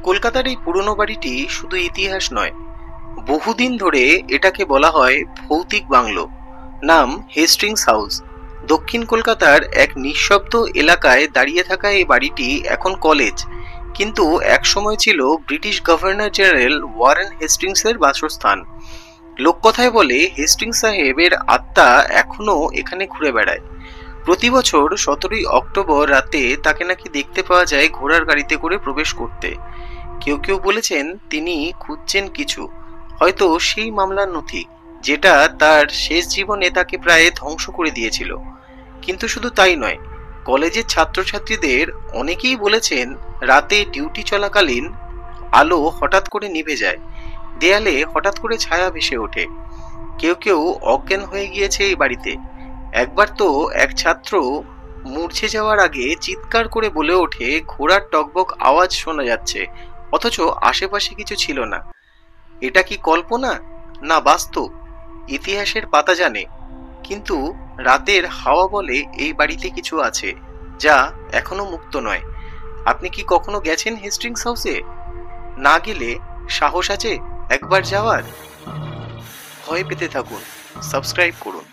কলকাতার এই পুরনো বাড়িটি শুধু ইতিহাস নয়, বহুদিন ধরে এটাকে বলা হয় ভৌতিক বাংলো। নাম হেস্টিংস হাউস। দক্ষিণ কলকাতার এক নিঃশব্দ এলাকায় দাঁড়িয়ে থাকা এই বাড়িটি এখন কলেজ, কিন্তু একসময় ছিল ব্রিটিশ গভর্নর জেনারেল ওয়ারেন হেস্টিংসের বাসস্থান। লোককথায় বলে হেস্টিংস সাহেবের আত্মা এখনো এখানে ঘুরে বেড়ায়। প্রতি বছর 17ই অক্টোবর রাতে তাকে নাকি দেখতে পাওয়া যায় ঘোড়ার গাড়িতে করে প্রবেশ করতে। কেউ কেউ বলেছেন তিনি খুঁজছেন কিছু, হয়তো সেই মামলার নথি যেটা তার শেষ জীবনে তাকে প্রায় ধ্বংস করে দিয়েছিল। কিন্তু শুধু তাই নয়, কলেজের ছাত্রছাত্রীদের অনেকেই বলেছেন রাতে ডিউটি চলাকালীন আলো হঠাৎ করে নিভে যায়, দেয়ালে হঠাৎ করে ছায়া ভেসে ওঠে। কেউ কেউ অজ্ঞান হয়ে গিয়েছে এই বাড়িতে। একবার তো এক ছাত্র মূর্ছে যাওয়ার আগে চিৎকার করে বলে ওঠে ঘোড়ার টকবক আওয়াজ শোনা যাচ্ছে, অথচ আশেপাশে কিছু ছিল না। এটা কি কল্পনা, না বাস্তব? ইতিহাসের পাতা জানে, কিন্তু রাতের হাওয়া বলে এই বাড়িতে কিছু আছে যা এখনো মুক্ত নয়। আপনি কি কখনো গেছেন হেস্টিংস হাউসে? না গেলে সাহস আছে একবার যাওয়ার? ভয় পেতে থাকুন, সাবস্ক্রাইব করুন।